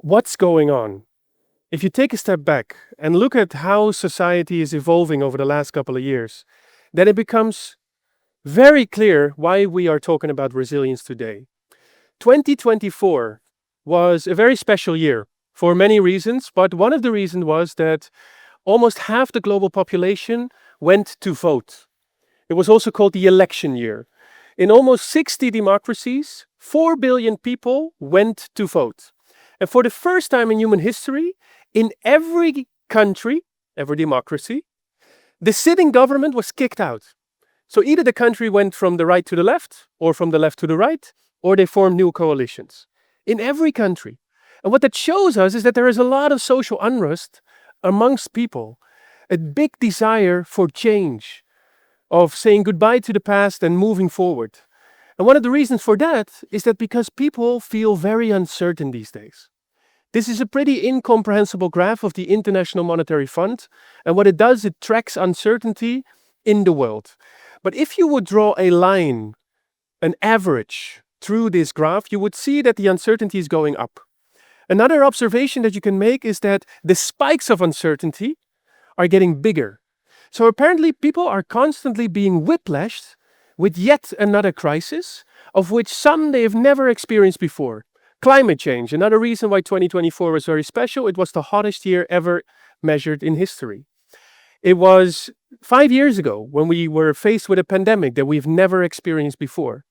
What's going on? If you take a step back and look at how society is evolving over the last couple of years, then it becomes very clear why we are talking about resilience today. 2024 was a very special year for many reasons, but one of the reasons was that almost half the global population went to vote. It was also called the election year. In almost 60 democracies, 4 billion people went to vote. And for the first time in human history, in every country, every democracy, the sitting government was kicked out. So either the country went from the right to the left, or from the left to the right, or they formed new coalitions. In every country. And what that shows us is that there is a lot of social unrest amongst people, a big desire for change, of saying goodbye to the past and moving forward. And one of the reasons for that is that because people feel very uncertain these days. This is a pretty incomprehensible graph of the International Monetary Fund, and what it does, it tracks uncertainty in the world. But if you would draw a line, an average, through this graph, you would see that the uncertainty is going up. Another observation that you can make is that the spikes of uncertainty are getting bigger. So apparently people are constantly being whiplashed with yet another crisis, of which some they have never experienced before. Climate change, another reason why 2024 was very special. It was the hottest year ever measured in history. It was 5 years ago when we were faced with a pandemic that we've never experienced before.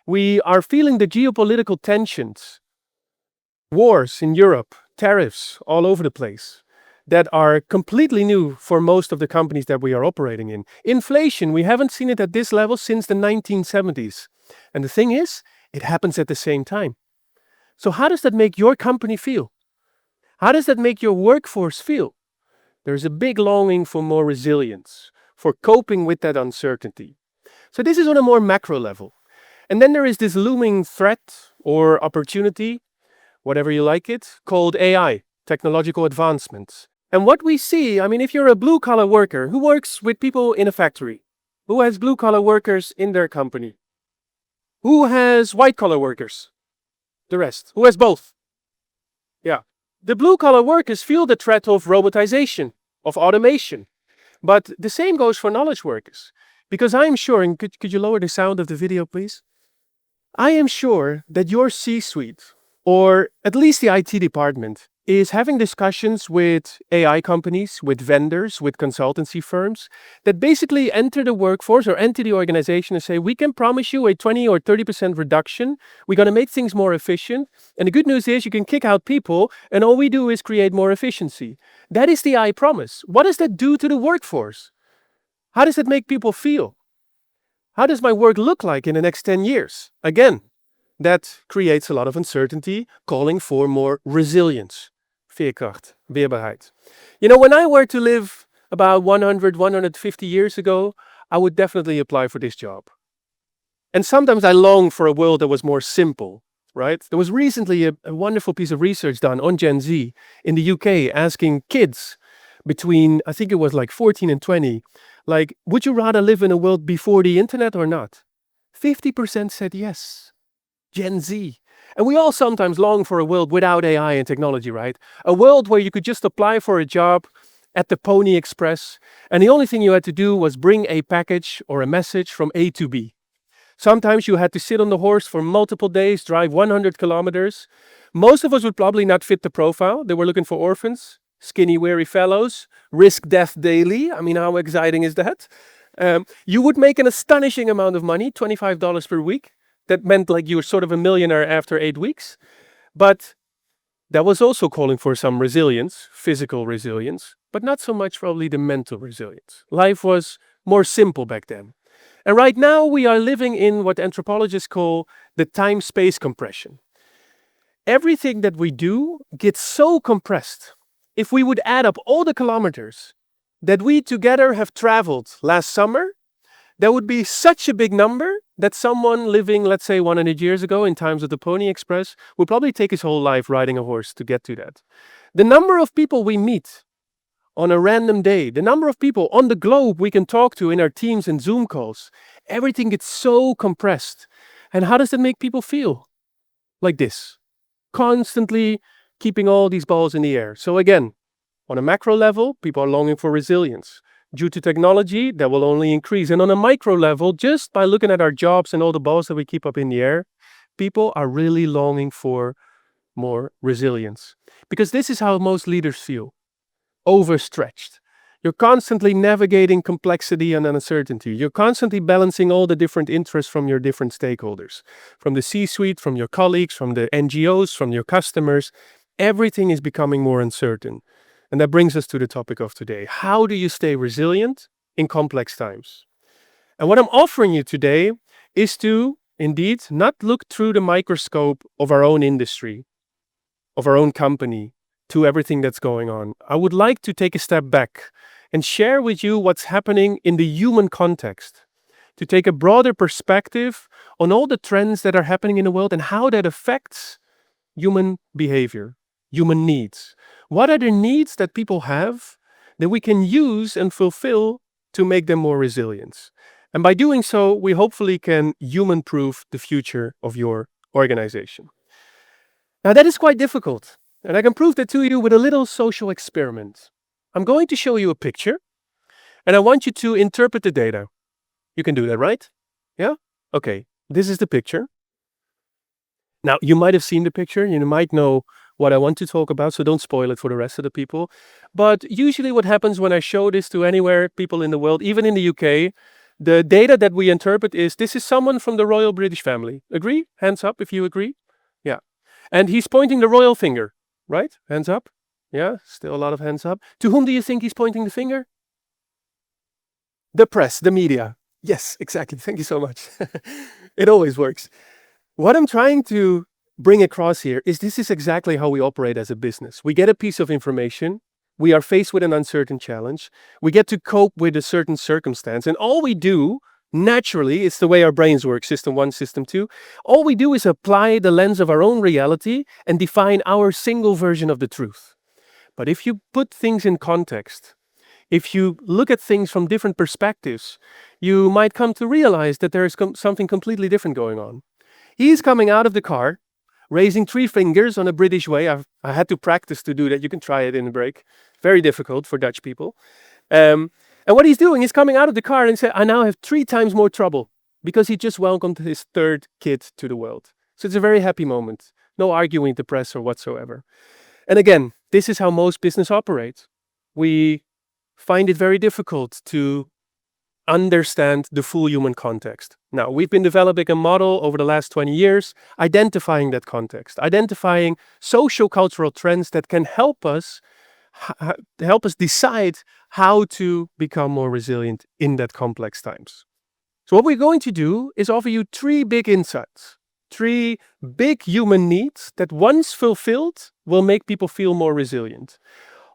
We are feeling the geopolitical tensions, wars in Europe, tariffs all over the place, that are completely new for most of the companies that we are operating in. Inflation, we haven't seen it at this level since the 1970s. And the thing is, it happens at the same time. So how does that make your company feel? How does that make your workforce feel? There's a big longing for more resilience, for coping with that uncertainty. So this is on a more macro level. And then there is this looming threat or opportunity, whatever you like it, called AI, technological advancements. And what we see, if you're a blue-collar worker who works with people in a factory, who has blue-collar workers in their company, who has white-collar workers, the rest, who has both. Yeah. The blue-collar workers feel the threat of robotization, of automation. But the same goes for knowledge workers. Because I am sure, and could you lower the sound of the video, please? I am sure that your C-suite, or at least the IT department, is having discussions with AI companies, with vendors, with consultancy firms that basically enter the workforce or enter the organization and say, we can promise you a 20 or 30% reduction. We're going to make things more efficient. And the good news is you can kick out people and all we do is create more efficiency. That is the I promise. What does that do to the workforce? How does it make people feel? How does my work look like in the next 10 years? Again, that creates a lot of uncertainty, calling for more resilience. Veerkracht, weerbaarheid. When I were to live about 100, 150 years ago, I would definitely apply for this job. And sometimes I long for a world that was more simple, right? There was recently a wonderful piece of research done on Gen Z in the UK asking kids between, I think it was like 14 and 20, like, would you rather live in a world before the internet or not? 50% said yes. Gen Z. And we all sometimes long for a world without AI and technology, right? A world where you could just apply for a job at the Pony Express, and the only thing you had to do was bring a package or a message from A to B. Sometimes you had to sit on the horse for multiple days, drive 100 kilometers. Most of us would probably not fit the profile. They were looking for orphans, skinny, weary fellows, risk death daily. How exciting is that? You would make an astonishing amount of money, $25 per week. That meant like you were sort of a millionaire after 8 weeks. But that was also calling for some resilience, physical resilience, but not so much probably the mental resilience. Life was more simple back then. And right now we are living in what anthropologists call the time-space compression. Everything that we do gets so compressed. If we would add up all the kilometers that we together have traveled last summer, that would be such a big number that someone living, let's say, 100 years ago in times of the Pony Express would probably take his whole life riding a horse to get to that. The number of people we meet on a random day, the number of people on the globe we can talk to in our Teams and Zoom calls, everything gets so compressed. And how does that make people feel? Like this. Constantly keeping all these balls in the air. So again, on a macro level, people are longing for resilience. Due to technology, that will only increase. And on a micro level, just by looking at our jobs and all the balls that we keep up in the air, people are really longing for more resilience. Because this is how most leaders feel: overstretched. You're constantly navigating complexity and uncertainty. You're constantly balancing all the different interests from your different stakeholders, from the C-suite, from your colleagues, from the NGOs, from your customers. Everything is becoming more uncertain. And that brings us to the topic of today. How do you stay resilient in complex times? And what I'm offering you today is to, indeed, not look through the microscope of our own industry, of our own company, to everything that's going on. I would like to take a step back and share with you what's happening in the human context, to take a broader perspective on all the trends that are happening in the world and how that affects human behavior, human needs. What are the needs that people have that we can use and fulfill to make them more resilient? And by doing so, we hopefully can human-proof the future of your organization. Now that is quite difficult, and I can prove that to you with a little social experiment. I'm going to show you a picture, and I want you to interpret the data. You can do that, right? Yeah? Okay, this is the picture. Now, you might have seen the picture, you might know what I want to talk about, so don't spoil it for the rest of the people. But usually what happens when I show this to anywhere, people in the world, even in the UK, the data that we interpret is, this is someone from the royal British family. Agree? Hands up if you agree. Yeah. And he's pointing the royal finger, right? Hands up. Yeah, still a lot of hands up. To whom do you think he's pointing the finger? The press, the media. Yes, exactly. Thank you so much. It always works. What I'm trying to bring across here is this is exactly how we operate as a business. We get a piece of information. We are faced with an uncertain challenge. We get to cope with a certain circumstance. And all we do, naturally, it's the way our brains work, system 1, system 2. All we do is apply the lens of our own reality and define our single version of the truth. But if you put things in context, if you look at things from different perspectives, you might come to realize that there is something completely different going on. He's coming out of the car, raising 3 fingers on a British way. I had to practice to do that. You can try it in a break. Very difficult for Dutch people. And what he's doing is coming out of the car and saying, I now have 3 times more trouble, because he just welcomed his 3rd kid to the world. So it's a very happy moment. No arguing with the press or whatsoever. And again, this is how most business operates. We find it very difficult to understand the full human context. Now, we've been developing a model over the last 20 years, identifying that context, identifying social cultural trends that can help us decide how to become more resilient in that complex times. So what we're going to do is offer you 3 big insights, 3 big human needs that once fulfilled will make people feel more resilient.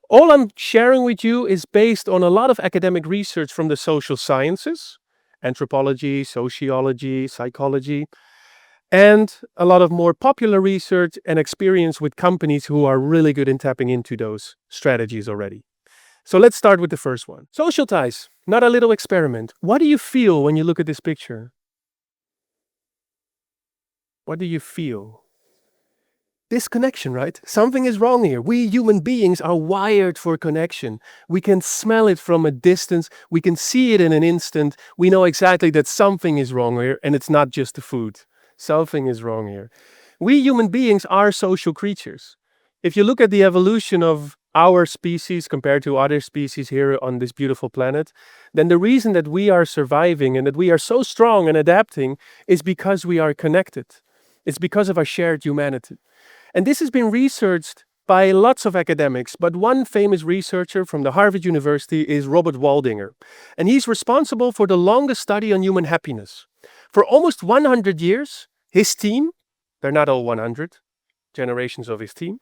All I'm sharing with you is based on a lot of academic research from the social sciences, anthropology, sociology, psychology, and a lot of more popular research and experience with companies who are really good in tapping into those strategies already. So let's start with the first one. Social ties, not a little experiment. What do you feel when you look at this picture? What do you feel? Disconnection, right? Something is wrong here. We human beings are wired for connection. We can smell it from a distance. We can see it in an instant. We know exactly that something is wrong here, and it's not just the food. Something is wrong here. We human beings are social creatures. If you look at the evolution of our species compared to other species here on this beautiful planet, then the reason that we are surviving and that we are so strong and adapting is because we are connected. It's because of our shared humanity. And this has been researched by lots of academics, but one famous researcher from the Harvard University is Robert Waldinger. And he's responsible for the longest study on human happiness. For almost 100 years, his team, they're not all 100, generations of his team,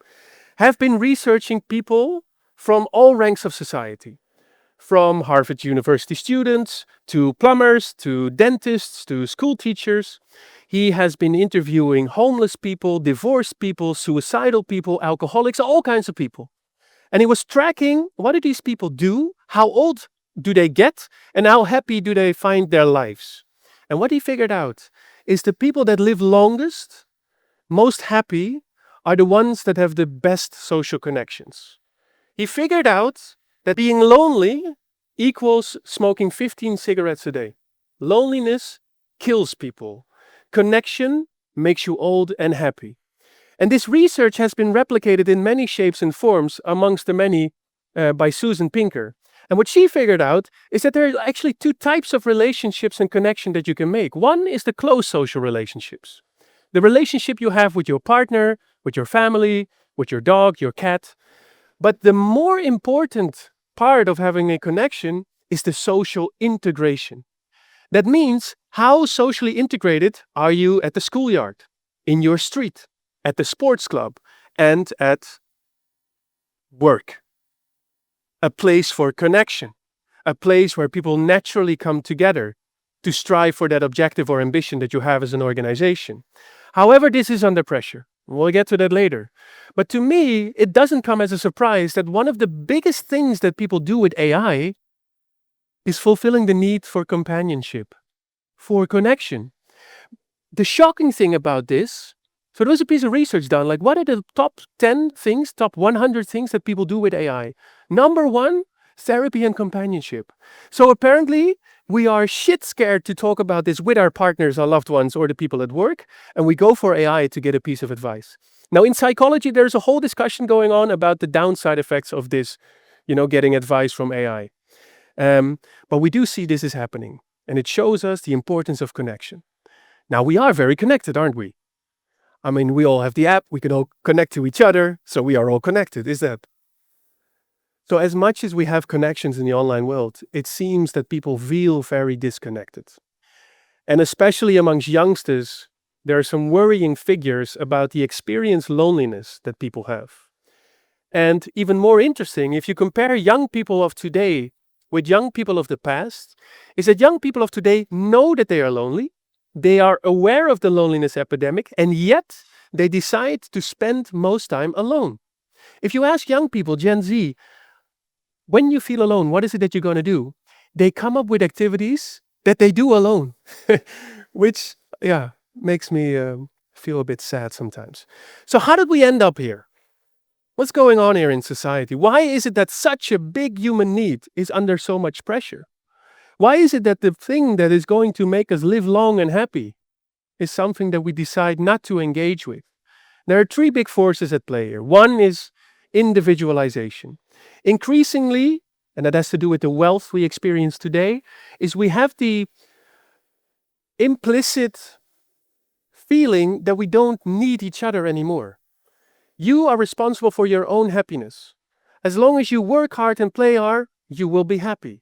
have been researching people from all ranks of society. From Harvard University students, to plumbers, to dentists, to school teachers. He has been interviewing homeless people, divorced people, suicidal people, alcoholics, all kinds of people. And he was tracking, what do these people do? How old do they get? And how happy do they find their lives? And what he figured out is the people that live longest, most happy, are the ones that have the best social connections. He figured out that being lonely equals smoking 15 cigarettes a day. Loneliness kills people. Connection makes you old and happy. And this research has been replicated in many shapes and forms, amongst the many by Susan Pinker. And what she figured out is that there are actually two types of relationships and connection that you can make. One is the close social relationships. The relationship you have with your partner, with your family, with your dog, your cat. But the more important part of having a connection is the social integration. That means, how socially integrated are you at the schoolyard, in your street, at the sports club, and at work? A place for connection, a place where people naturally come together to strive for that objective or ambition that you have as an organization. However, this is under pressure. We'll get to that later. But to me, it doesn't come as a surprise that one of the biggest things that people do with AI is fulfilling the need for companionship, for connection. The shocking thing about this, so there was a piece of research done, like what are the top 10 things, top 100 things that people do with AI? Number one, therapy and companionship. So apparently, we are shit scared to talk about this with our partners, our loved ones, or the people at work, and we go for AI to get a piece of advice. Now, in psychology, there's a whole discussion going on about the downside effects of this, getting advice from AI. But we do see this is happening, and it shows us the importance of connection. Now, we are very connected, aren't we? I mean, we all have the app, we can all connect to each other, so we are all connected, is that? So as much as we have connections in the online world, it seems that people feel very disconnected. And especially amongst youngsters, there are some worrying figures about the experienced loneliness that people have. And even more interesting, if you compare young people of today with young people of the past, is that young people of today know that they are lonely, they are aware of the loneliness epidemic, and yet they decide to spend most time alone. If you ask young people, Gen Z, when you feel alone, what is it that you're going to do? They come up with activities that they do alone, which, makes me feel a bit sad sometimes. So how did we end up here? What's going on here in society? Why is it that such a big human need is under so much pressure? Why is it that the thing that is going to make us live long and happy is something that we decide not to engage with? There are three big forces at play here. One is individualization. Increasingly, and that has to do with the wealth we experience today, is we have the implicit feeling that we don't need each other anymore. You are responsible for your own happiness. As long as you work hard and play hard, you will be happy.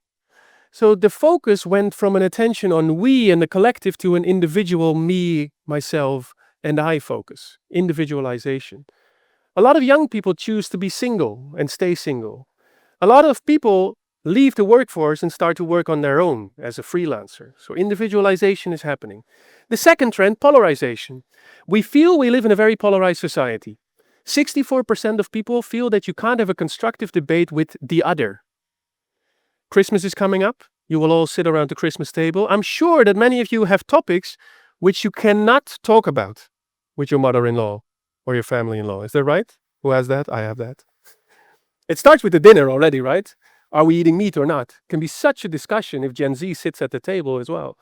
So the focus went from an attention on we and the collective to an individual me, myself, and I focus, individualization. A lot of young people choose to be single and stay single. A lot of people leave the workforce and start to work on their own as a freelancer. So individualization is happening. The second trend, polarization. We feel we live in a very polarized society. 64% of people feel that you can't have a constructive debate with the other. Christmas is coming up. You will all sit around the Christmas table. I'm sure that many of you have topics which you cannot talk about with your mother-in-law or your family-in-law. Is that right? Who has that? I have that. It starts with the dinner already, right? Are we eating meat or not? It can be such a discussion if Gen Z sits at the table as well.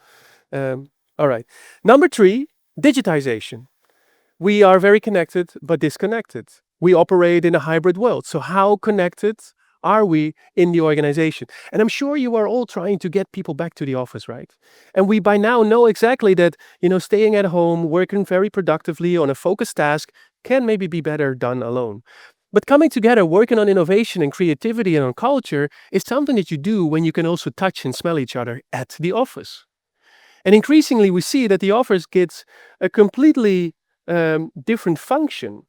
All right. Number 3, digitization. We are very connected but disconnected. We operate in a hybrid world. So how connected are we in the organization? And I'm sure you are all trying to get people back to the office, right? And we by now know exactly that, staying at home, working very productively on a focused task can maybe be better done alone. But coming together, working on innovation and creativity and on culture is something that you do when you can also touch and smell each other at the office. And increasingly we see that the office gets a completely different function.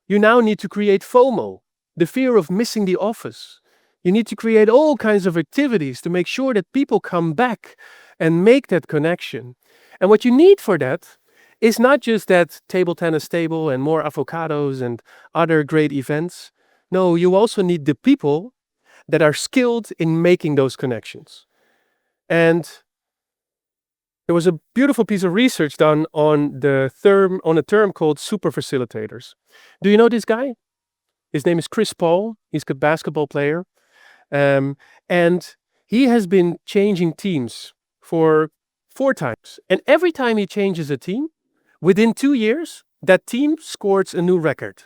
You now need to create FOMO, the fear of missing the office. You need to create all kinds of activities to make sure that people come back and make that connection. And what you need for that is not just that table tennis table and more avocados and other great events. No, you also need the people that are skilled in making those connections. And There was a beautiful piece of research done on a term called super facilitators. Do you know this guy? His name is Chris Paul. He's a basketball player. And he has been changing teams for 4 times. And every time he changes a team, within 2 years, that team scores a new record.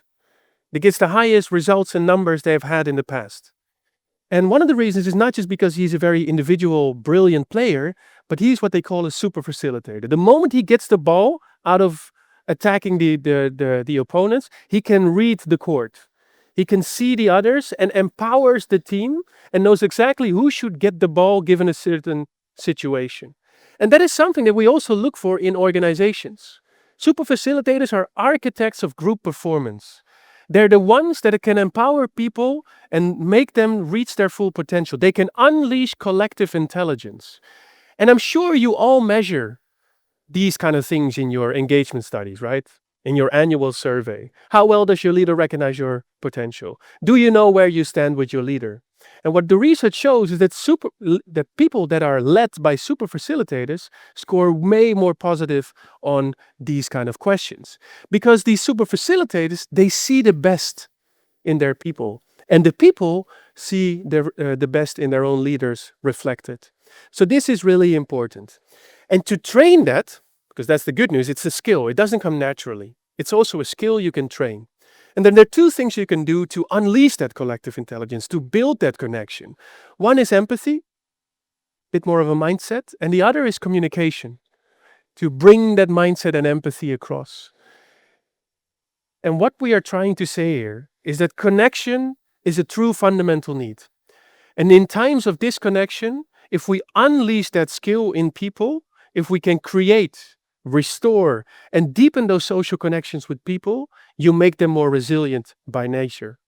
It gets the highest results and numbers they've had in the past. And one of the reasons is not just because he's a very individual, brilliant player, but he's what they call a super facilitator. The moment he gets the ball out of attacking the opponents, he can read the court. He can see the others and empowers the team and knows exactly who should get the ball given a certain situation. And that is something that we also look for in organizations. Super facilitators are architects of group performance. They're the ones that can empower people and make them reach their full potential. They can unleash collective intelligence. And I'm sure you all measure these kind of things in your engagement studies, right? In your annual survey. How well does your leader recognize your potential? Do you know where you stand with your leader? And what the research shows is that people that are led by super facilitators score way more positive on these kind of questions. Because these super facilitators, they see the best in their people. And the people see the best in their own leaders reflected. So this is really important. And to train that, because that's the good news, it's a skill. It doesn't come naturally. It's also a skill you can train. And then there are 2 things you can do to unleash that collective intelligence, to build that connection. One is empathy, a bit more of a mindset, and the other is communication, to bring that mindset and empathy across. And what we are trying to say here is that connection is a true fundamental need. And in times of disconnection, if we unleash that skill in people, if we can create, restore, and deepen those social connections with people, you make them more resilient by nature.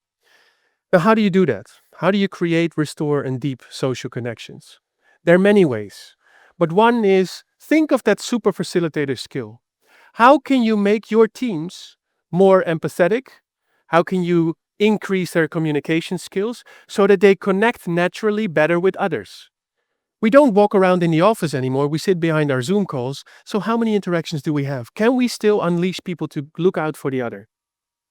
Now, how do you do that? How do you create, restore, and deep social connections? There are many ways, but one is think of that super facilitator skill. How can you make your teams more empathetic? How can you increase their communication skills so that they connect naturally better with others? We don't walk around in the office anymore. We sit behind our Zoom calls. So how many interactions do we have? Can we still unleash people to look out for the other?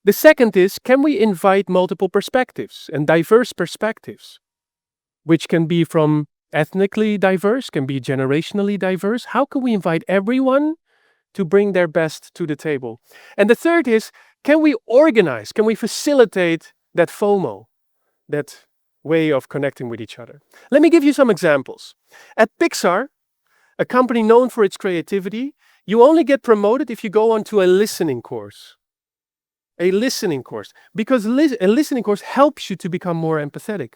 The second is, can we invite multiple perspectives and diverse perspectives, which can be from ethnically diverse, can be generationally diverse? How can we invite everyone to bring their best to the table? And the third is, can we organize, can we facilitate that FOMO, that way of connecting with each other? Let me give you some examples. At Pixar, a company known for its creativity, you only get promoted if you go onto a listening course. A listening course, because a listening course helps you to become more empathetic.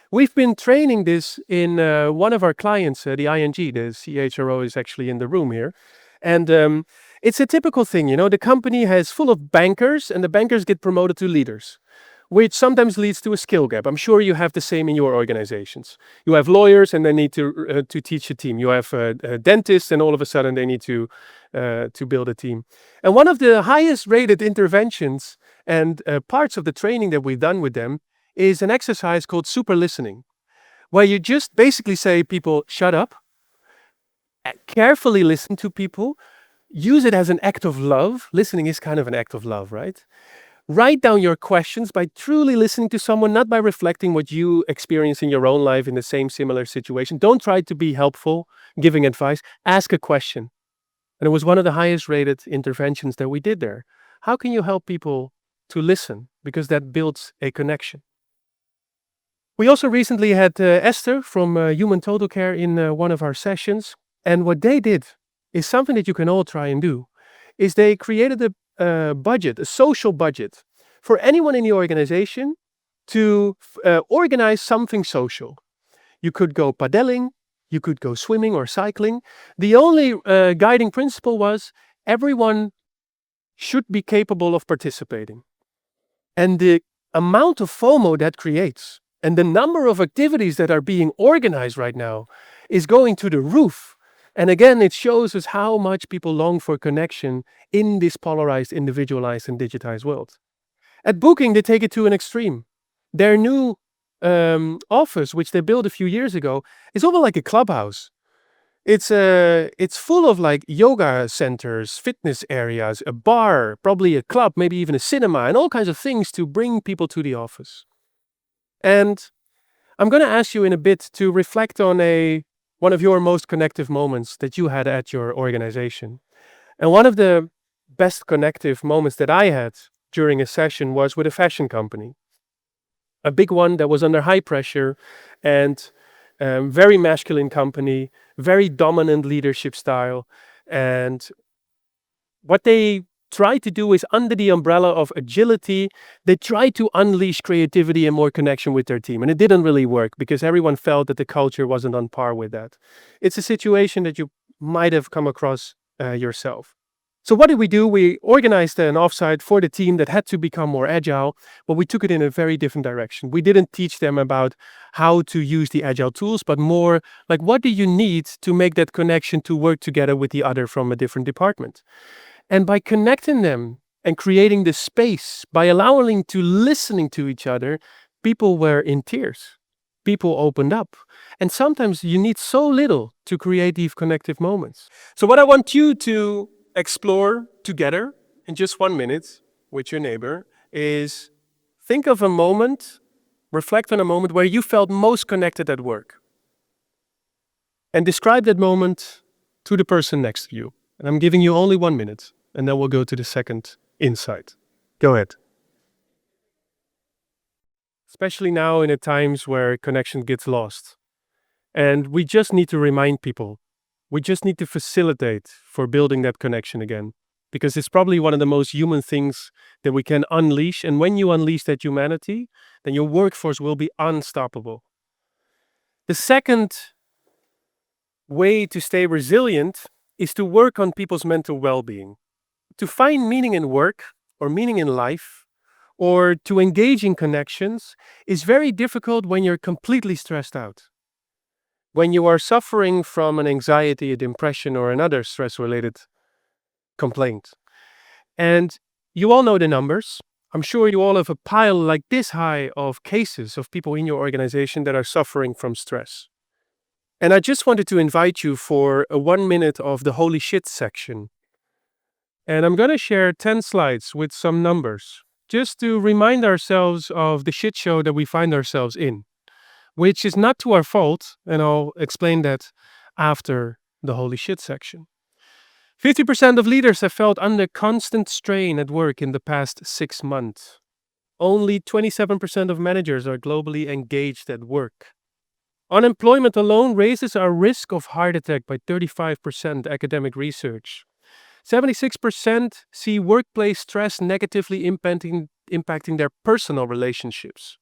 We've been training this in one of our clients, the ING, the CHRO is actually in the room here. And it's a typical thing, the company has full of bankers and the bankers get promoted to leaders, which sometimes leads to a skill gap. I'm sure you have the same in your organizations. You have lawyers and they need to teach a team. You have dentists and all of a sudden they need to build a team. And one of the highest rated interventions and parts of the training that we've done with them is an exercise called super listening, where you just basically say people, shut up, carefully listen to people, use it as an act of love. Listening is kind of an act of love, right? Write down your questions by truly listening to someone, not by reflecting what you experience in your own life in the same similar situation. Don't try to be helpful, giving advice. Ask a question. And it was one of the highest rated interventions that we did there. How can you help people to listen? Because that builds a connection. We also recently had Esther from Human Total Care in one of our sessions. And what they did is something that you can all try and do, is they created a budget, a social budget for anyone in the organization to organize something social. You could go paddling, you could go swimming or cycling. The only guiding principle was everyone should be capable of participating. And the amount of FOMO that creates and the number of activities that are being organized right now is going to the roof. And again, it shows us how much people long for connection in this polarized, individualized, and digitized world. At Booking, they take it to an extreme. Their new office, which they built a few years ago, is almost like a clubhouse. It's full of like yoga centers, fitness areas, a bar, probably a club, maybe even a cinema, and all kinds of things to bring people to the office. And I'm going to ask you in a bit to reflect on one of your most connective moments that you had at your organization. And one of the best connective moments that I had during a session was with a fashion company. A big one that was under high pressure and very masculine company, very dominant leadership style. And what they try to do is, under the umbrella of agility, they try to unleash creativity and more connection with their team. And it didn't really work because everyone felt that the culture wasn't on par with that. It's a situation that you might have come across yourself. So what did we do? We organized an offsite for the team that had to become more agile, but we took it in a very different direction. We didn't teach them about how to use the agile tools, but more like, what do you need to make that connection to work together with the other from a different department? And by connecting them and creating the space, by allowing to listening to each other, people were in tears. People opened up. And sometimes you need so little to create these connective moments. So what I want you to explore together in just 1 minute with your neighbor is, think of a moment, reflect on a moment where you felt most connected at work. And describe that moment to the person next to you. And I'm giving you only 1 minute, and then we'll go to the second insight. Go ahead. Especially now in the times where connection gets lost. And we just need to remind people. We just need to facilitate for building that connection again. Because it's probably one of the most human things that we can unleash. And when you unleash that humanity, then your workforce will be unstoppable. The second way to stay resilient is to work on people's mental well-being. To find meaning in work or meaning in life or to engage in connections is very difficult when you're completely stressed out. When you are suffering from an anxiety, a depression, or another stress-related complaint. And you all know the numbers. I'm sure you all have a pile like this high of cases of people in your organization that are suffering from stress. And I just wanted to invite you for a 1 minute of the holy shit section. And I'm going to share 10 slides with some numbers, just to remind ourselves of the shit show that we find ourselves in, which is not to our fault, and I'll explain that after the holy shit section. 50% of leaders have felt under constant strain at work in the past 6 months. Only 27% of managers are globally engaged at work. Unemployment alone raises our risk of heart attack by 35%, academic research. 76% see workplace stress negatively impacting their personal relationships.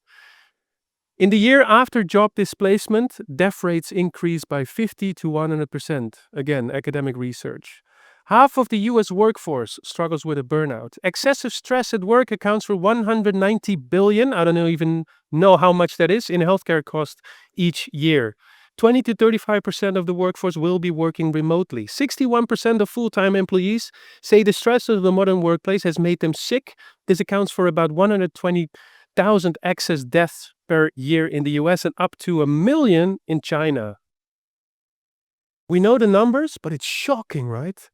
In the year after job displacement, death rates increase by 50 to 100%. Again, academic research. Half of the US workforce struggles with a burnout. Excessive stress at work accounts for 190 billion, I don't even know how much that is, in healthcare costs each year. 20 to 35% of the workforce will be working remotely. 61% of full-time employees say the stress of the modern workplace has made them sick. This accounts for about 120,000 excess deaths per year in the US and up to 1 million in China. We know the numbers, but it's shocking, right?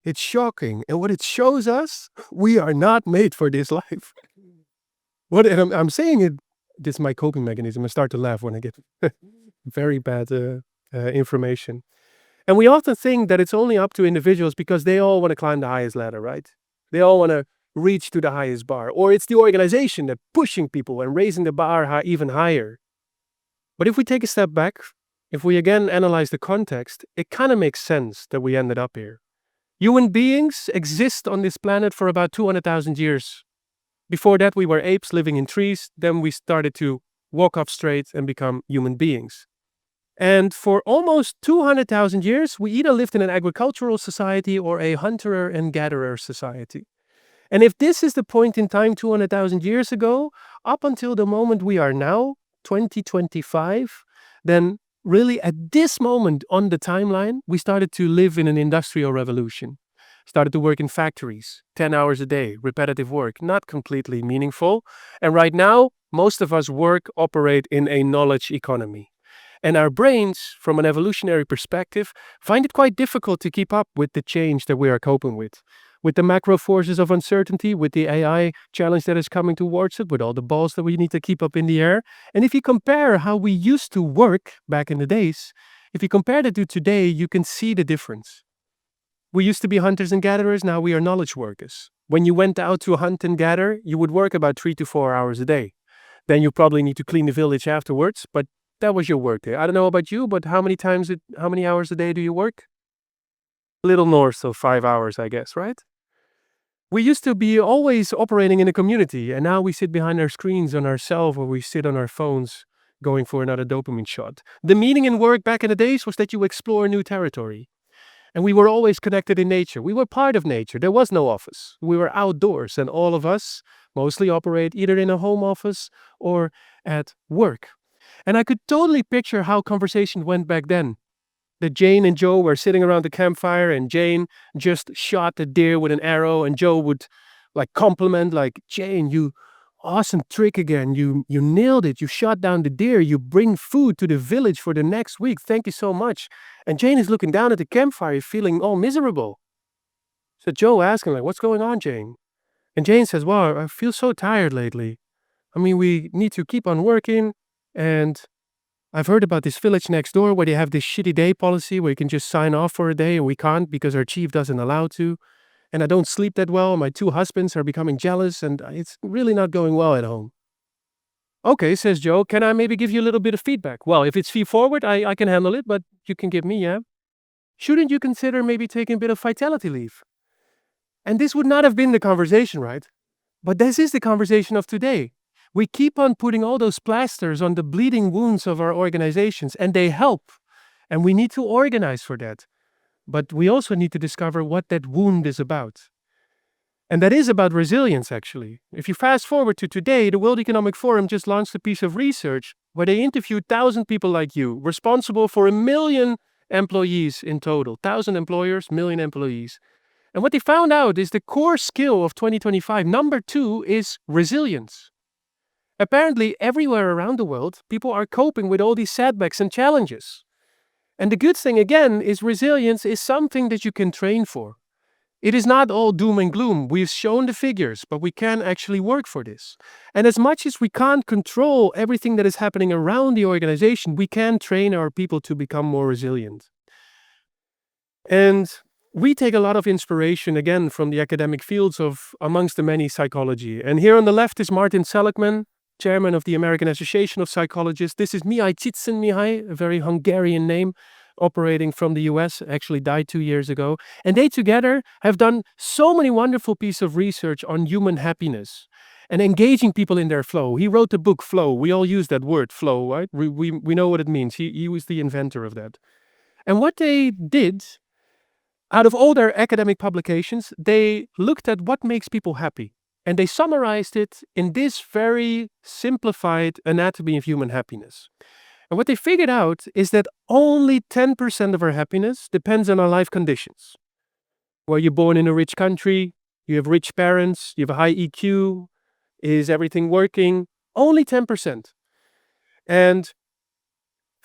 It's shocking. And what it shows us, we are not made for this life. I'm saying it, this is my coping mechanism. I start to laugh when I get very bad information. And we often think that it's only up to individuals because they all want to climb the highest ladder, right? They all want to reach to the highest bar. Or it's the organization that pushing people and raising the bar even higher. But if we take a step back, if we again analyze the context, it kind of makes sense that we ended up here. Human beings exist on this planet for about 200,000 years. Before that, we were apes living in trees. Then we started to walk up straight and become human beings. And for almost 200,000 years, we either lived in an agricultural society or a hunter and gatherer society. And if this is the point in time 200,000 years ago, up until the moment we are now, 2025, then really at this moment on the timeline, we started to live in an industrial revolution. Started to work in factories, 10 hours a day, repetitive work, not completely meaningful. And right now, most of us operate in a knowledge economy. And our brains, from an evolutionary perspective, find it quite difficult to keep up with the change that we are coping with the macro forces of uncertainty, with the AI challenge that is coming towards it, with all the balls that we need to keep up in the air. And if you compare how we used to work back in the days, if you compare that to today, you can see the difference. We used to be hunters and gatherers, now we are knowledge workers. When you went out to hunt and gather, you would work about 3 to 4 hours a day. Then you probably need to clean the village afterwards, but that was your work day. I don't know about you, but how many hours a day do you work? A little north of 5 hours, I guess, right? We used to be always operating in a community, and now we sit behind our screens on our cell, or we sit on our phones going for another dopamine shot. The meaning in work back in the days was that you explore new territory. And we were always connected in nature. We were part of nature. There was no office. We were outdoors, and all of us mostly operate either in a home office or at work. And I could totally picture how conversation went back then. That Jane and Joe were sitting around the campfire, and Jane just shot the deer with an arrow, and Joe would compliment, Jane, you awesome trick again. You nailed it. You shot down the deer. You bring food to the village for the next week. Thank you so much. And Jane is looking down at the campfire, feeling all miserable. So Joe asks him, what's going on, Jane? And Jane says, well, I feel so tired lately. I mean, we need to keep on working, and I've heard about this village next door where they have this shitty day policy where you can just sign off for a day, and we can't because our chief doesn't allow to. And I don't sleep that well. My 2 husbands are becoming jealous, and it's really not going well at home. Okay, says Joe, can I maybe give you a little bit of feedback? Well, if it's feed forward, I can handle it, but you can give me, yeah? Shouldn't you consider maybe taking a bit of vitality leave? And this would not have been the conversation, right? But this is the conversation of today. We keep on putting all those plasters on the bleeding wounds of our organizations, and they help. And we need to organize for that. But we also need to discover what that wound is about. And that is about resilience, actually. If you fast forward to today, the World Economic Forum just launched a piece of research where they interviewed 1,000 people like you, responsible for 1 million employees in total. 1,000 employers, 1 million employees. And what they found out is the core skill of 2025, number 2, is resilience. Apparently, everywhere around the world, people are coping with all these setbacks and challenges. And the good thing, again, is resilience is something that you can train for. It is not all doom and gloom. We've shown the figures, but we can actually work for this. And as much as we can't control everything that is happening around the organization, we can train our people to become more resilient. And we take a lot of inspiration, again, from the academic fields of, amongst the many, psychology. And here on the left is Martin Seligman, chairman of the American Association of Psychologists. This is Mihai Csikszentmihalyi, a very Hungarian name, operating from the US, actually died 2 years ago. And they together have done so many wonderful pieces of research on human happiness and engaging people in their flow. He wrote the book Flow. We all use that word, flow, right? We know what it means. He was the inventor of that. And what they did, out of all their academic publications, they looked at what makes people happy. And they summarized it in this very simplified anatomy of human happiness. And what they figured out is that only 10% of our happiness depends on our life conditions. Were you born in a rich country? You have rich parents? You have a high EQ? Is everything working? Only 10%. And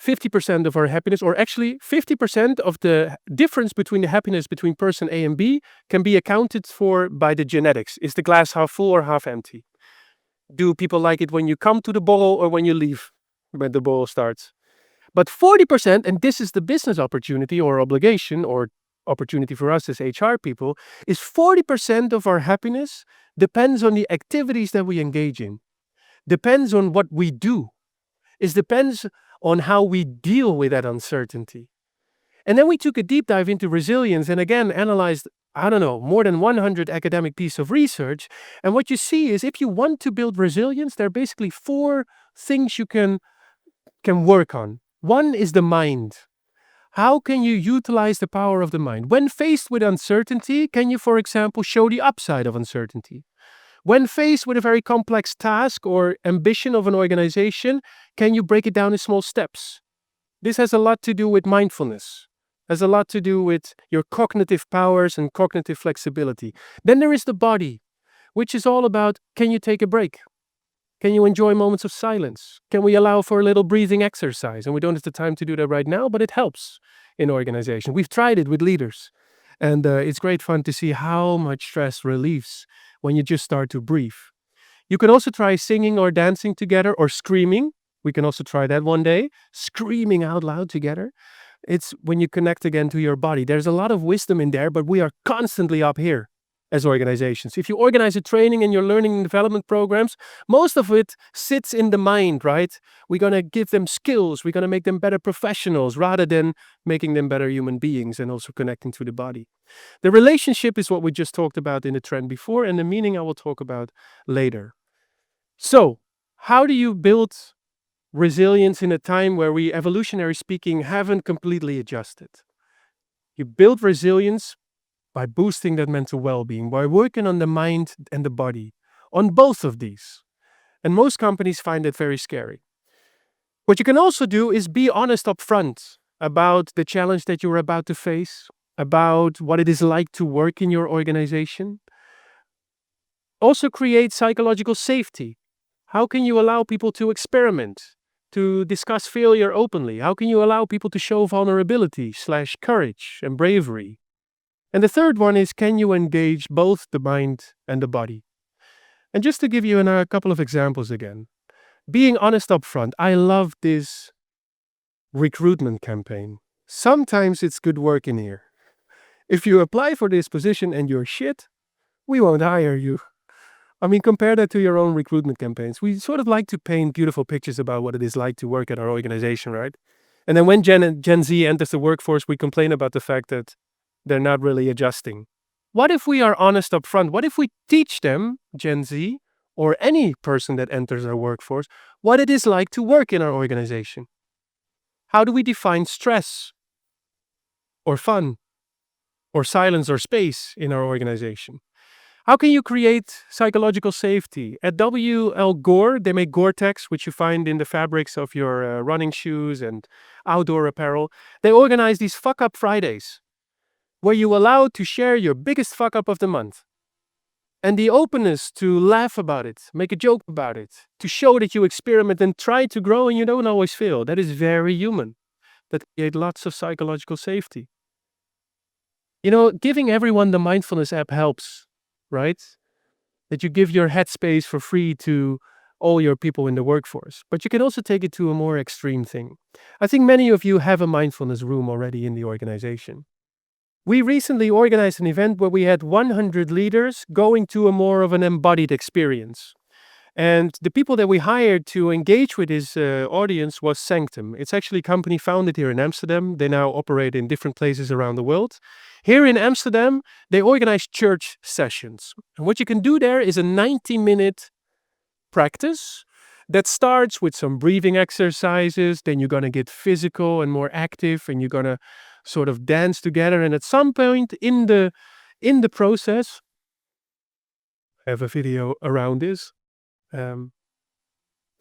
50% of our happiness, or actually 50% of the difference between the happiness between person A and B, can be accounted for by the genetics. Is the glass half full or half empty? Do people like it when you come to the ball or when you leave when the ball starts? But 40%, and this is the business opportunity or obligation or opportunity for us as HR people, is 40% of our happiness depends on the activities that we engage in, depends on what we do. It depends on how we deal with that uncertainty. And then we took a deep dive into resilience and again analyzed, more than 100 academic pieces of research. And what you see is if you want to build resilience, there are basically 4 things you can work on. One is the mind. How can you utilize the power of the mind? When faced with uncertainty, can you, for example, show the upside of uncertainty? When faced with a very complex task or ambition of an organization, can you break it down in small steps? This has a lot to do with mindfulness, has a lot to do with your cognitive powers and cognitive flexibility. Then there is the body, which is all about, can you take a break? Can you enjoy moments of silence? Can we allow for a little breathing exercise? And we don't have the time to do that right now, but it helps in organization. We've tried it with leaders, and it's great fun to see how much stress relieves when you just start to breathe. You can also try singing or dancing together or screaming. We can also try that one day, screaming out loud together. It's when you connect again to your body. There's a lot of wisdom in there, but we are constantly up here as organizations. If you organize a training and your learning and development programs, most of it sits in the mind, right? We're going to give them skills. We're going to make them better professionals rather than making them better human beings and also connecting to the body. The relationship is what we just talked about in the trend before, and the meaning I will talk about later. So, how do you build resilience in a time where we, evolutionary speaking, haven't completely adjusted? You build resilience by boosting that mental well-being, by working on the mind and the body, on both of these. And most companies find it very scary. What you can also do is be honest up front about the challenge that you're about to face, about what it is like to work in your organization. Also create psychological safety. How can you allow people to experiment, to discuss failure openly? How can you allow people to show vulnerability / courage and bravery? And the third one is, can you engage both the mind and the body? And just to give you a couple of examples again, being honest up front, I love this recruitment campaign. Sometimes it's good work in here. If you apply for this position and you're shit, we won't hire you. I mean, compare that to your own recruitment campaigns. We sort of like to paint beautiful pictures about what it is like to work at our organization, right? And then when Gen Z enters the workforce, we complain about the fact that they're not really adjusting. What if we are honest up front? What if we teach them, Gen Z, or any person that enters our workforce, what it is like to work in our organization? How do we define stress, or fun, or silence, or space in our organization? How can you create psychological safety? At W.L. Gore, they make Gore-Tex, which you find in the fabrics of your running shoes and outdoor apparel. They organize these fuck-up Fridays, where you allow to share your biggest fuck-up of the month. And the openness to laugh about it, make a joke about it, to show that you experiment and try to grow and you don't always fail. That is very human. That creates lots of psychological safety. You know, giving everyone the mindfulness app helps, right? That you give your headspace for free to all your people in the workforce. But you can also take it to a more extreme thing. I think many of you have a mindfulness room already in the organization. We recently organized an event where we had 100 leaders going to a more of an embodied experience. And the people that we hired to engage with this audience was Sanctum. It's actually a company founded here in Amsterdam. They now operate in different places around the world. Here in Amsterdam, they organize church sessions. And what you can do there is a 90-minute practice that starts with some breathing exercises. Then you're going to get physical and more active, and you're going to sort of dance together. And at some point in the process, I have a video around this. Can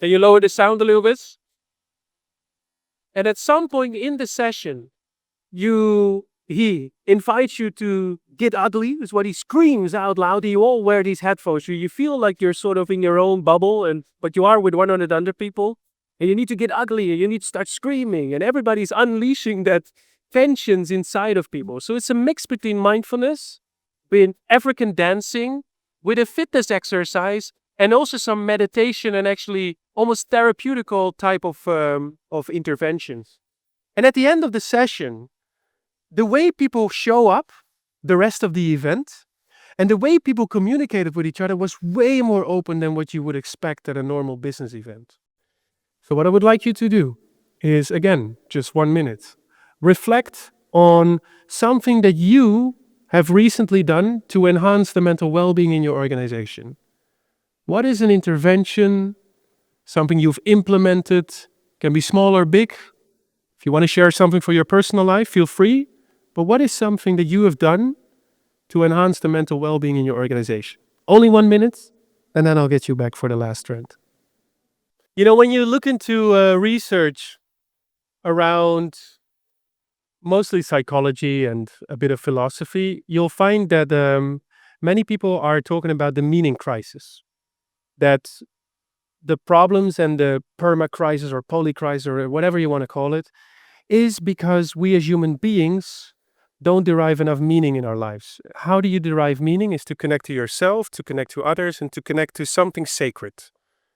you lower the sound a little bit? And at some point in the session, he invites you to get ugly, is what he screams out loud. You all wear these headphones, so you feel like you're sort of in your own bubble, but you are with 100 other people, and you need to get ugly, and you need to start screaming, and everybody's unleashing that tensions inside of people. So it's a mix between mindfulness, with African dancing, with a fitness exercise, and also some meditation and actually almost therapeutical type of interventions. And at the end of the session, the way people show up the rest of the event and the way people communicated with each other was way more open than what you would expect at a normal business event. So what I would like you to do is, again, just 1 minute, reflect on something that you have recently done to enhance the mental well-being in your organization. What is an intervention, something you've implemented, can be small or big. If you want to share something for your personal life, feel free. But what is something that you have done to enhance the mental well-being in your organization? Only 1 minute, and then I'll get you back for the last trend. You know, when you look into research around mostly psychology and a bit of philosophy, you'll find that many people are talking about the meaning crisis. That the problems and the perma-crisis or poly-crisis or whatever you want to call it is because we as human beings don't derive enough meaning in our lives. How do you derive meaning? Is to connect to yourself, to connect to others, and to connect to something sacred,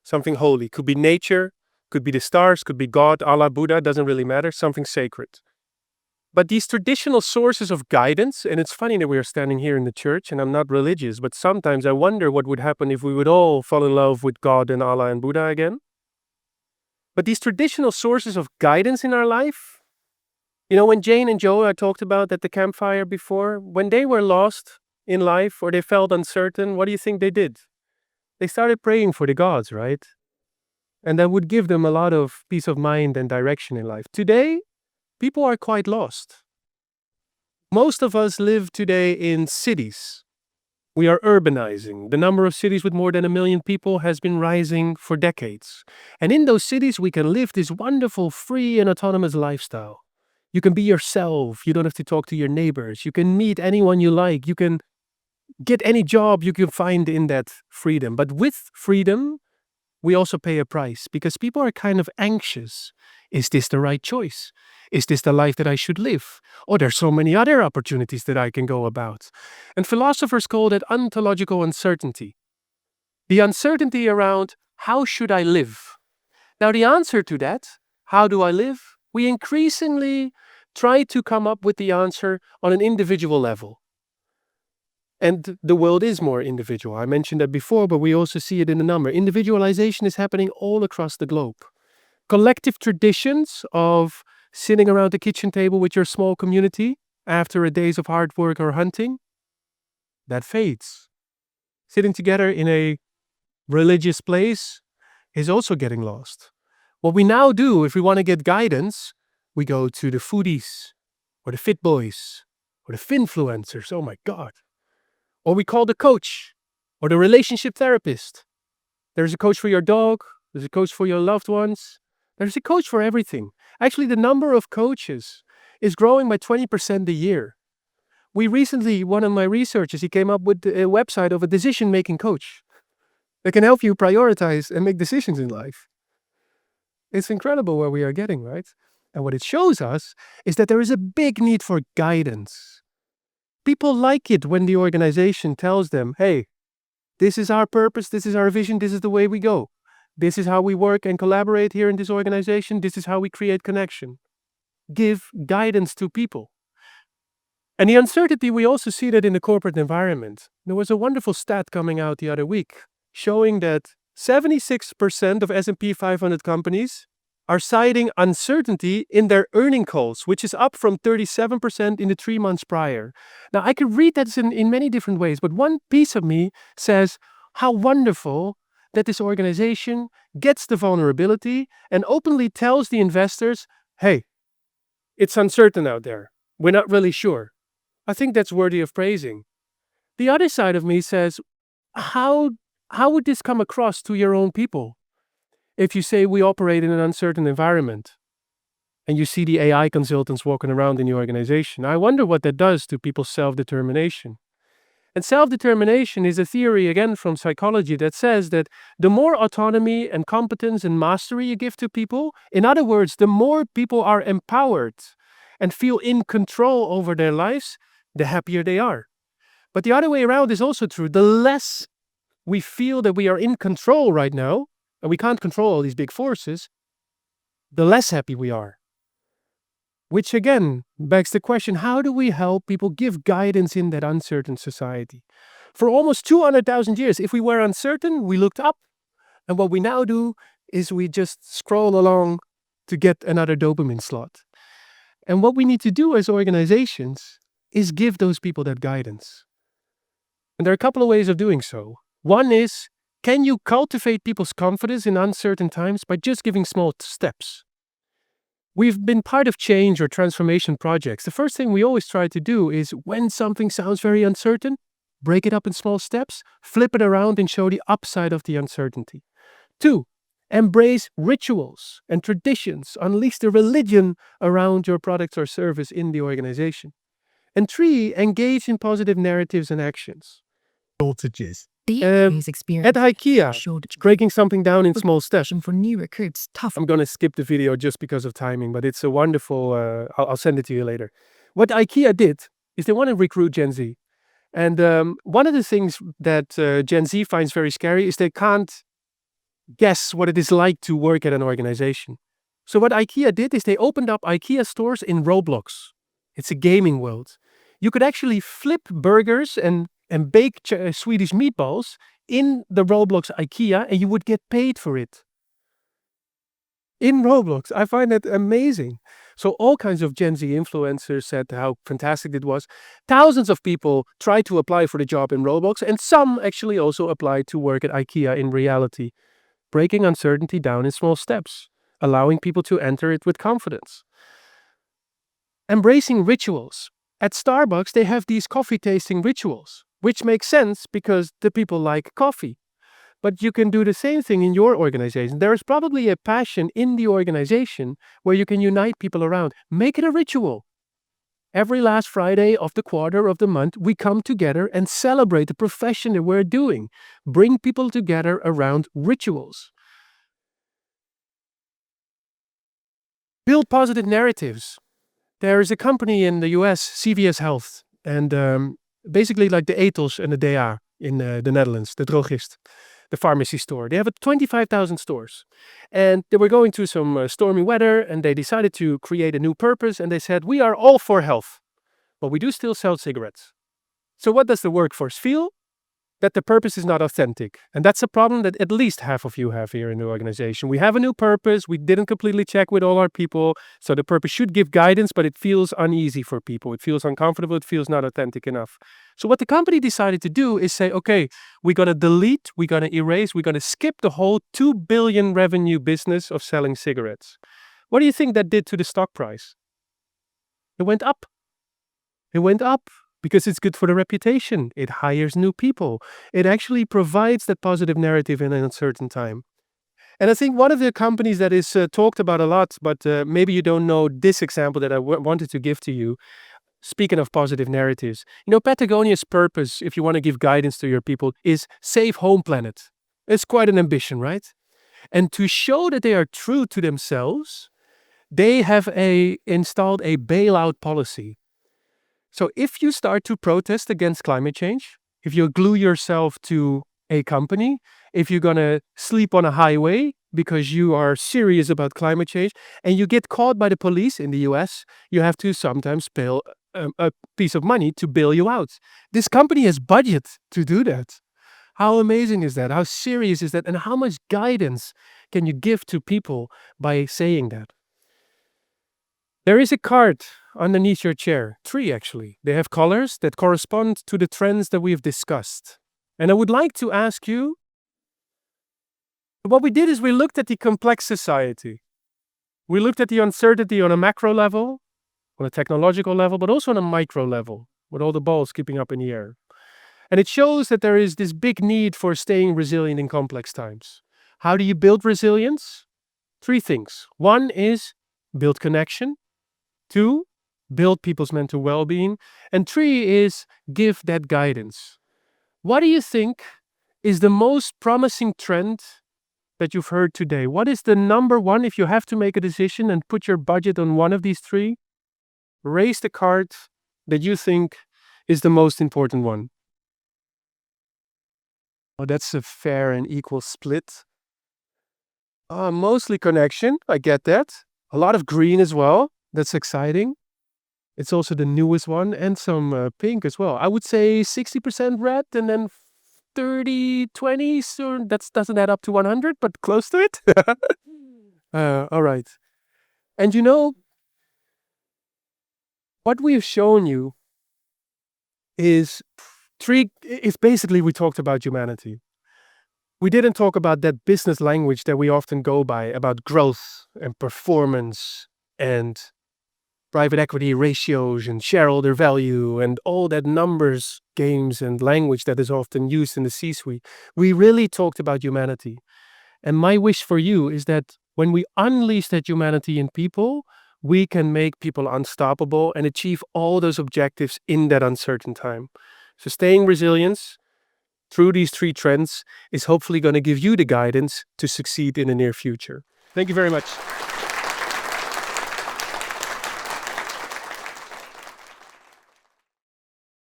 something holy. Could be nature, could be the stars, could be God, Allah, Buddha, doesn't really matter, something sacred. But these traditional sources of guidance, and it's funny that we are standing here in the church, and I'm not religious, but sometimes I wonder what would happen if we would all fall in love with God and Allah and Buddha again. But these traditional sources of guidance in our life, when Jane and Joe I talked about at the campfire before, when they were lost in life or they felt uncertain, what do you think they did? They started praying for the gods, right? And that would give them a lot of peace of mind and direction in life. Today, people are quite lost. Most of us live today in cities. We are urbanizing. The number of cities with more than 1 million people has been rising for decades. And in those cities, we can live this wonderful, free and autonomous lifestyle. You can be yourself. You don't have to talk to your neighbors. You can meet anyone you like. You can get any job you can find in that freedom. But with freedom, we also pay a price because people are kind of anxious. Is this the right choice? Is this the life that I should live? Or there's so many other opportunities that I can go about. And philosophers call that ontological uncertainty. The uncertainty around how should I live? Now the answer to that, how do I live? We increasingly try to come up with the answer on an individual level. And the world is more individual. I mentioned that before, but we also see it in the number. Individualization is happening all across the globe. Collective traditions of sitting around the kitchen table with your small community after a days of hard work or hunting, that fades. Sitting together in a religious place is also getting lost. What we now do, if we want to get guidance, we go to the foodies, or the fit boys, or the finfluencers, oh my God. Or we call the coach, or the relationship therapist. There's a coach for your dog, there's a coach for your loved ones, there's a coach for everything. Actually, the number of coaches is growing by 20% a year. One of my researchers, he came up with a website of a decision-making coach that can help you prioritize and make decisions in life. It's incredible where we are getting, right? And what it shows us is that there is a big need for guidance. People like it when the organization tells them, hey, this is our purpose, this is our vision, this is the way we go. This is how we work and collaborate here in this organization, this is how we create connection. Give guidance to people. And the uncertainty, we also see that in the corporate environment. There was a wonderful stat coming out the other week showing that 76% of S&P 500 companies are citing uncertainty in their earning calls, which is up from 37% in the 3 months prior. Now, I could read that in many different ways, but one piece of me says, how wonderful that this organization gets the vulnerability and openly tells the investors, hey, it's uncertain out there. We're not really sure. I think that's worthy of praising. The other side of me says, how would this come across to your own people? If you say we operate in an uncertain environment and you see the AI consultants walking around in the organization, I wonder what that does to people's self-determination. And self-determination is a theory, again, from psychology that says that the more autonomy and competence and mastery you give to people, in other words, the more people are empowered and feel in control over their lives, the happier they are. But the other way around is also true. The less we feel that we are in control right now, and we can't control all these big forces, the less happy we are. Which again begs the question, how do we help people give guidance in that uncertain society? For almost 200,000 years, if we were uncertain, we looked up, and what we now do is we just scroll along to get another dopamine slot. And what we need to do as organizations is give those people that guidance. And there are a couple of ways of doing so. One is, can you cultivate people's confidence in uncertain times by just giving small steps? We've been part of change or transformation projects. The first thing we always try to do is, when something sounds very uncertain, break it up in small steps, flip it around and show the upside of the uncertainty. 2, embrace rituals and traditions, unleash the religion around your product or service in the organization. And 3, engage in positive narratives and actions. shortages. At IKEA, breaking something down in small steps. For new recruits, tough. I'm going to skip the video just because of timing, but it's a wonderful, I'll send it to you later. What IKEA did is they want to recruit Gen Z. And one of the things that Gen Z finds very scary is they can't guess what it is like to work at an organization. So what IKEA did is they opened up IKEA stores in Roblox. It's a gaming world. You could actually flip burgers and bake Swedish meatballs in the Roblox IKEA, and you would get paid for it. In Roblox. I find that amazing. So all kinds of Gen Z influencers said how fantastic it was. Thousands of people tried to apply for the job in Roblox, and some actually also applied to work at IKEA in reality, breaking uncertainty down in small steps, allowing people to enter it with confidence. Embracing rituals. At Starbucks, they have these coffee tasting rituals, which makes sense because the people like coffee. But you can do the same thing in your organization. There is probably a passion in the organization where you can unite people around. Make it a ritual. Every last Friday of the quarter of the month, we come together and celebrate the profession that we're doing. Bring people together around rituals. Build positive narratives. There is a company in the US, CVS Health, and basically like the Ethos and the DA in the Netherlands, the drogist, the pharmacy store. They have 25,000 stores. And they were going through some stormy weather, and they decided to create a new purpose, and they said, we are all for health, but we do still sell cigarettes. So what does the workforce feel? That the purpose is not authentic. And that's a problem that at least half of you have here in the organization. We have a new purpose. We didn't completely check with all our people. So the purpose should give guidance, but it feels uneasy for people. It feels uncomfortable. It feels not authentic enough. So what the company decided to do is say, okay, we're going to delete, we're going to erase, we're going to skip the whole 2 billion revenue business of selling cigarettes. What do you think that did to the stock price? It went up. It went up. Because it's good for the reputation. It hires new people. It actually provides that positive narrative in an uncertain time. And I think one of the companies that is talked about a lot, but maybe you don't know this example that I wanted to give to you. Speaking of positive narratives, Patagonia's purpose, if you want to give guidance to your people, is save home planet. It's quite an ambition, right? And to show that they are true to themselves, they have installed a bailout policy. So if you start to protest against climate change, if you glue yourself to a company, if you're going to sleep on a highway because you are serious about climate change and you get caught by the police in the US, you have to sometimes pay a piece of money to bail you out. This company has budget to do that. How amazing is that? How serious is that? And how much guidance can you give to people by saying that? There is a card underneath your chair, 3 actually. They have colors that correspond to the trends that we've discussed. And I would like to ask you, what we did is we looked at the complex society. We looked at the uncertainty on a macro level, on a technological level, but also on a micro level, with all the balls keeping up in the air. And it shows that there is this big need for staying resilient in complex times. How do you build resilience? 3 things. 1 is build connection. 2, build people's mental well-being. And 3 is give that guidance. What do you think is the most promising trend that you've heard today? What is the number 1 if you have to make a decision and put your budget on one of these 3? Raise the card that you think is the most important one. Oh, that's a fair and equal split. Mostly connection, I get that. A lot of green as well. That's exciting. It's also the newest one, and some pink as well. I would say 60% red and then 30-20. So that doesn't add up to 100, but close to it. All right. And what we have shown you is basically we talked about humanity. We didn't talk about that business language that we often go by about growth and performance and private equity ratios and shareholder value and all that numbers games and language that is often used in the C-suite. We really talked about humanity. And my wish for you is that when we unleash that humanity in people, we can make people unstoppable and achieve all those objectives in that uncertain time. So staying resilient, through these 3 trends is hopefully going to give you the guidance to succeed in the near future. Thank you very much.